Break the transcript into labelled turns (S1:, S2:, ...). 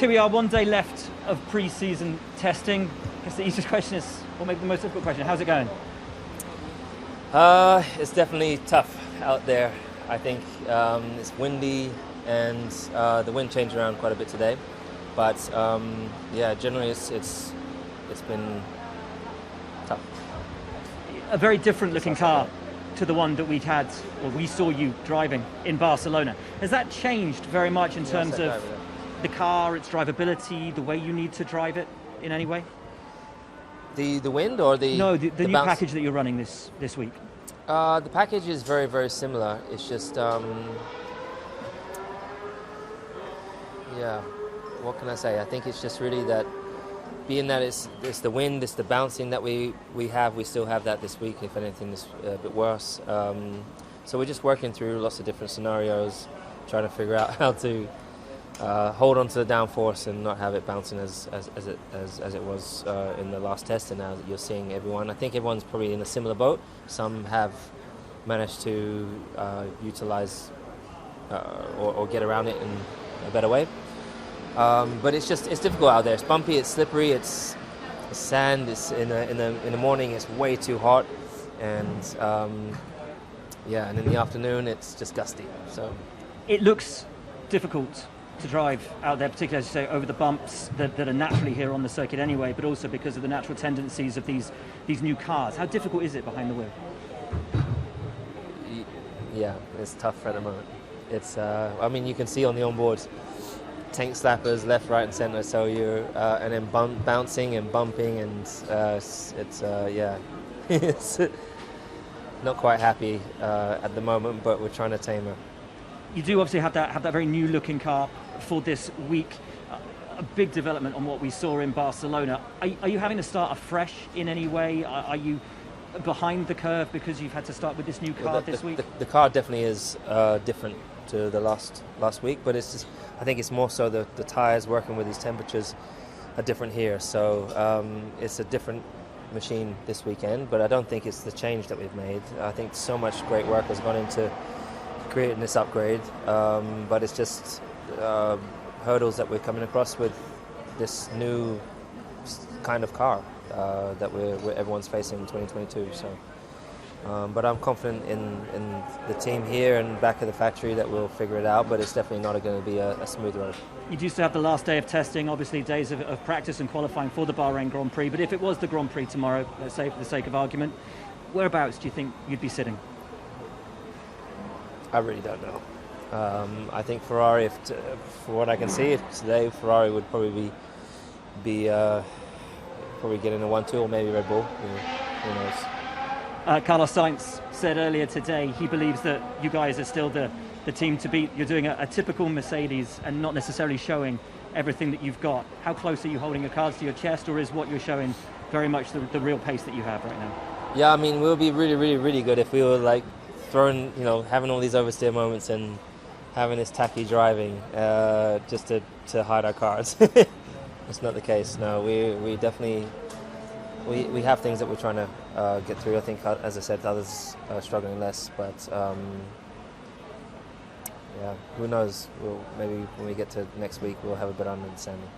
S1: Here we are, one day left of pre-season testing. I guess the easiest question is, or maybe the most difficult question, how's it going?
S2: It's definitely tough out there. I think it's windy and the wind changed around quite a bit today. But yeah, generally it's been tough.
S1: A very different looking car to the one that we saw you driving in Barcelona. Has that changed very much in terms of the car, its drivability, the way you need to drive it in any way?
S2: The wind or the
S1: No, the new
S2: bounce?
S1: package that you're running this week.
S2: The package is very, very similar. It's just yeah, what can I say? I think it's just really that, being that it's the wind, it's the bouncing that we still have that this week. If anything, it's a bit worse. So we're just working through lots of different scenarios, trying to figure out how to hold on to the downforce and not have it bouncing as it was in the last test. And now that you're seeing everyone, I think everyone's probably in a similar boat. Some have managed to utilize or get around it in a better way. But it's difficult out there. It's bumpy, it's slippery, it's sand. It's in the morning it's way too hot, and yeah, and in the afternoon it's just gusty. So
S1: It looks difficult to drive out there, particularly, as you say, over the bumps that are naturally here on the circuit anyway, but also because of the natural tendencies of these new cars. How difficult is it behind the wheel?
S2: yeah, it's tough at the moment. It's I mean, you can see on the onboard tank slappers left, right, and centre. So you're and then bouncing and bumping, and yeah, it's not quite happy at the moment, but we're trying to tame her.
S1: You do obviously have that very new looking car for this week. A big development on what we saw in Barcelona. Are you having to start afresh in any way? Are you behind the curve because you've had to start with this new car this week?
S2: The car definitely is different to the last week, but it's just, I think it's more so the tyres working with these temperatures are different here. So it's a different machine this weekend, but I don't think it's the change that we've made. I think so much great work has gone into creating this upgrade, but it's just hurdles that we're coming across with this new kind of car that everyone's facing in 2022. So, but I'm confident in the team here and back at the factory that we'll figure it out. But it's definitely not going to be a smooth road.
S1: You do still have the last day of testing, obviously days of practice and qualifying for the Bahrain Grand Prix. But if it was the Grand Prix tomorrow, let's say for the sake of argument, whereabouts do you think you'd be sitting?
S2: I really don't know. I think Ferrari, for what I can see today, Ferrari would probably be probably getting a 1-2, or maybe Red Bull. Who knows?
S1: Carlos Sainz said earlier today he believes that you guys are still the team to beat. You're doing a typical Mercedes and not necessarily showing everything that you've got. How close are you holding your cards to your chest, or is what you're showing very much the real pace that you have right now?
S2: Yeah, I mean, we'll be really, really, really good if we were like throwing, having all these oversteer moments and having this tacky driving just to hide our cards. It's not the case. No, we definitely we have things that we're trying to get through. I think, as I said, others are struggling less, but yeah, who knows? Maybe when we get to next week, we'll have a better understanding.